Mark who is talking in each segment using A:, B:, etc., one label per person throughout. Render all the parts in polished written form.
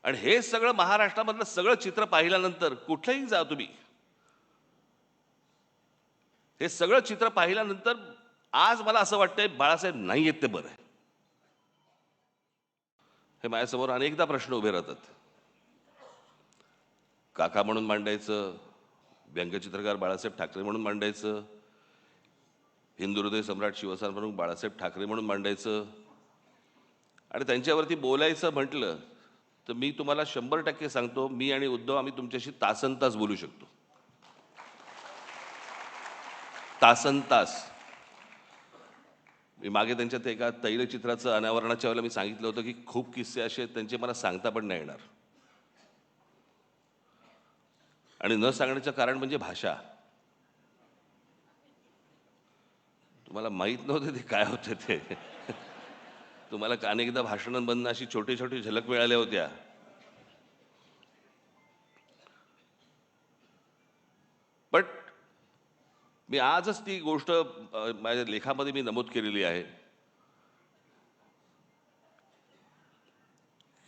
A: आणि हे सगळं महाराष्ट्रामधलं सगळं चित्र पाहिल्यानंतर कुठेही जा तुम्ही, हे सगळं चित्र पाहिल्यानंतर आज मला असं वाटतंय बाळासाहेब नाही आहेत ते बरं आहे. हे माझ्यासमोर अनेकदा प्रश्न उभे राहतात. काका म्हणून मांडायचं, व्यंगचित्रकार बाळासाहेब ठाकरे म्हणून मांडायचं, हिंदू हृदय सम्राट शिवसेना प्रमुख बाळासाहेब ठाकरे म्हणून मांडायचं, आणि त्यांच्यावरती बोलायचं म्हटलं तर मी तुम्हाला 100% सांगतो, मी आणि उद्धव आम्ही तुमच्याशी तासनतास बोलू शकतो. तासनतास. मी मागे त्यांच्यात एका तैलचित्राचं अनावरणाच्या वेळेला मी सांगितलं होतं की खूप किस्से असे आहेत त्यांचे मला सांगता पण नाही येणार. आणि न सांगण्याचं कारण म्हणजे भाषा. तुम्हाला माहीत नव्हते ते काय होते ते. तुम्हाला अनेकदा भाषणांमधनं अशी छोटी छोटी झलक मिळाल्या होत्या. बट मी आजच ती गोष्ट माझ्या लेखामध्ये मी नमूद केलेली आहे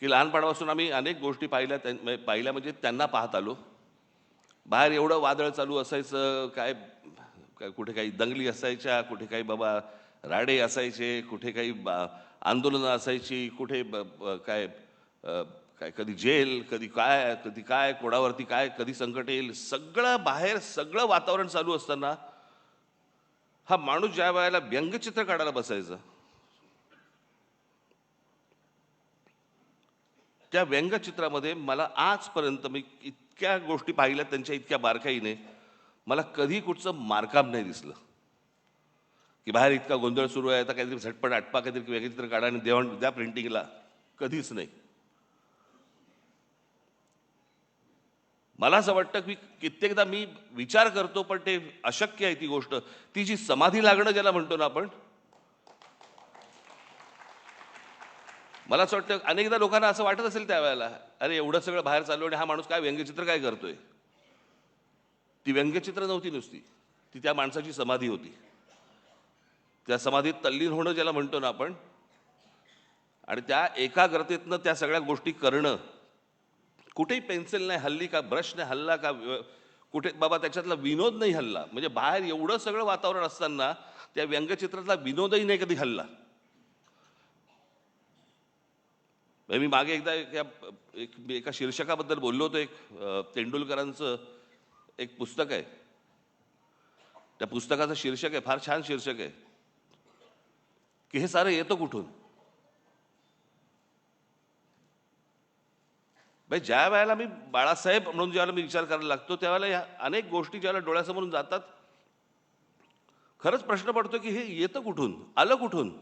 A: की लहानपणापासून आम्ही अनेक गोष्टी पाहिल्या म्हणजे त्यांना पाहत आलो. बाहेर एवढं वादळ चालू असायचं, काय काय कुठे काही दंगली असायच्या, कुठे काही बाबा राडे असायचे, कुठे काही आंदोलनं असायची, कुठे काय काय कधी जेल, कधी काय कोणावरती काय कधी संकट येईल, सगळं बाहेर सगळं वातावरण चालू असताना हा माणूस ज्या वेळेला व्यंगचित्र काढायला बसायचा, त्या व्यंगचित्रामध्ये मला आजपर्यंत मी इतक्या गोष्टी पाहिल्या त्यांच्या इतक्या बारकाईने, मला कधी कुठचं मारकाम नाही दिसलं की बाहेर इतका गोंधळ सुरू आहे आता काहीतरी झटपट आटपा काहीतरी व्यंगचित्र काढा आणि द्या प्रिंटिंगला. कधीच नाही. मला असं वाटतं की कित्येकदा मी विचार करतो पण ते अशक्य आहे ती गोष्ट. ती जी समाधी लागणं ज्याला म्हणतो ना आपण, मला असं वाटतं अनेकदा लोकांना असं वाटत असेल त्यावेळेला, अरे एवढं सगळं बाहेर चालू आणि हा माणूस काय व्यंगचित्र काय करतोय. ती व्यंगचित्र नव्हती नुसती, ती त्या माणसाची समाधी होती. त्या समाधीत तल्लीन होणं ज्याला म्हणतो ना आपण, आणि त्या एकाग्रतेतनं त्या सगळ्या गोष्टी करणं. कुठेही पेन्सिल नाही हल्ली का, ब्रश नाही हल्ला का, कुठे बाबा त्याच्यातला विनोद नाही हल्ला. म्हणजे बाहेर एवढं सगळं वातावरण असताना त्या व्यंगचित्रातला विनोदही नाही कधी हल्ला. मी मागे एकदा एका शीर्षकाबद्दल बोललो होतो. तेंडुलकरांचं एक पुस्तक आहे, त्या पुस्तकाचं शीर्षक आहे, फार छान शीर्षक आहे की हे सारं येतं कुठून. भाई ज्या वेळेला मी बाळासाहेब म्हणून ज्यावेळेला मी विचार करायला लागतो त्यावेळेला ह्या अनेक गोष्टी ज्यावेळेला डोळ्यासमोरून जातात, खरंच प्रश्न पडतो की हे येतं कुठून, आलं कुठून.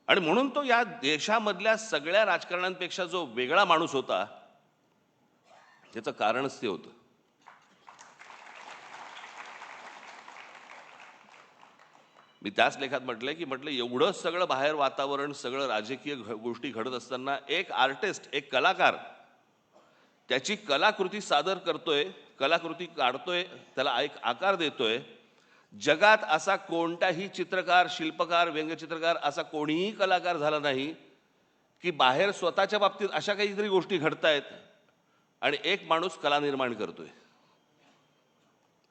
A: आणि म्हणून तो या देशामधल्या सगळ्या राजकारण्यांपेक्षा जो वेगळा माणूस होता, त्याचं कारणच ते होतं. मी त्याच लेखात म्हटलं एवढं सगळं बाहेर वातावरण, सगळं राजकीय गोष्टी घडत असताना एक आर्टिस्ट, एक कलाकार त्याची कलाकृती सादर करतोय, कलाकृती काढतोय, त्याला एक आकार देतोय. जगात असा कोणताही चित्रकार, शिल्पकार, व्यंगचित्रकार असा कोणीही कलाकार झाला नाही की बाहेर स्वतःच्या बाबतीत अशा काहीतरी गोष्टी घडतायत आणि एक माणूस कला निर्माण करतोय.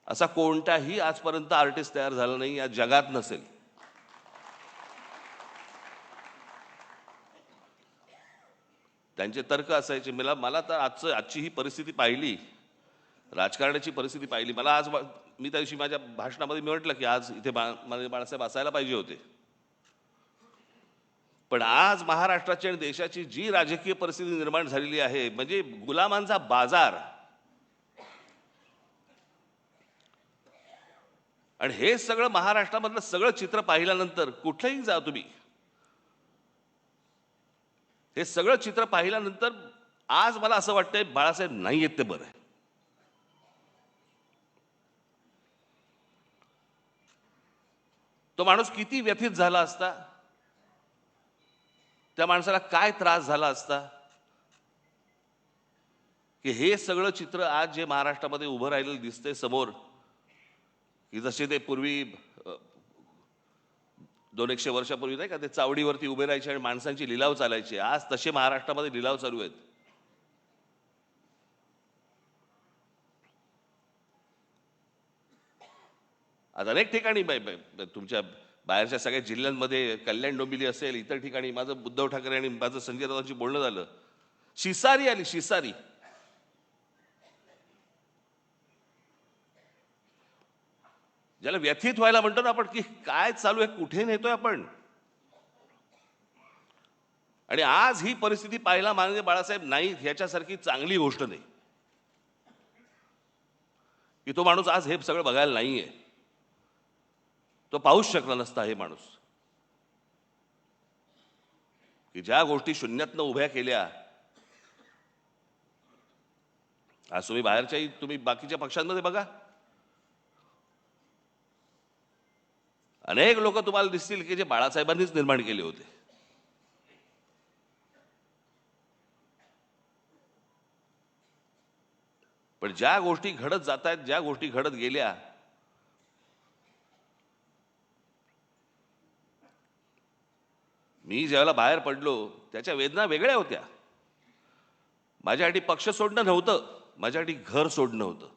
A: असा कोणताही आजपर्यंत आर्टिस्ट तयार झाला नाही, या जगात नसेल. त्यांचे तर्क असायचे. मला तर आजची ही परिस्थिती पाहिली, राजकारणाची परिस्थिती पाहिली, मला आज मी त्या दिवशी माझ्या भाषणामध्ये मी म्हटलं की आज इथे बाळासाहेब असायला पाहिजे होते. पण आज महाराष्ट्राची आणि देशाची जी राजकीय परिस्थिती निर्माण झालेली आहे, म्हणजे गुलामांचा बाजार. आणि हे सगळं महाराष्ट्रामधलं सगळं चित्र पाहिल्यानंतर कुठेही जा तुम्ही, हे सगळं चित्र पाहिल्यानंतर आज मला असं वाटतंय बाळासाहेब नाही आहेत ते बरं आहे. तो माणूस किती व्यथित झाला असता, त्या माणसाला काय त्रास झाला असता की हे सगळं चित्र आज जे महाराष्ट्रामध्ये उभं राहिलेलं दिसतंय समोर, की जसे ते पूर्वी 200-100 वर्षापूर्वी नाही का ते चावडीवरती उभे राहायचे आणि माणसांची लिलाव चालायचे. आज तसे महाराष्ट्रामध्ये लिलाव चालू आहेत. आज अनेक ठिकाणी तुमच्या बाहेरच्या सगळ्या जिल्ह्यांमध्ये कल्याण डोंबिवली असेल, इतर ठिकाणी माझं उद्धव ठाकरे आणि माझं संजय राऊतांची बोलणं झालं. शिसारी आली, शिसारी. ज्याला व्यथित व्हायला म्हणतो ना आपण, की काय चालू आहे, कुठे नेतोय आपण. आणि आज ही परिस्थिती पाहायला माननीय बाळासाहेब नाही ह्याच्यासारखी चांगली गोष्ट नाही, की तो माणूस आज हे सगळं बघायला नाहीये. तो पाहूच शकला नसता हे माणूस, की ज्या गोष्टी शून्यातनं उभ्या केल्या. आज तुम्ही बाहेरच्याही तुम्ही बाकीच्या पक्षांमध्ये बघा, अनेक लोक तुम्हाला दिसतील की जे बाळासाहेबांनीच निर्माण केले होते. पण ज्या गोष्टी घडत जात आहेत, ज्या गोष्टी घडत गेल्या, मी ज्यावेळेला बाहेर पडलो त्याच्या वेदना वेगळ्या होत्या. माझ्यासाठी पक्ष सोडणं नव्हतं, माझ्यासाठी घर सोडणं होतं.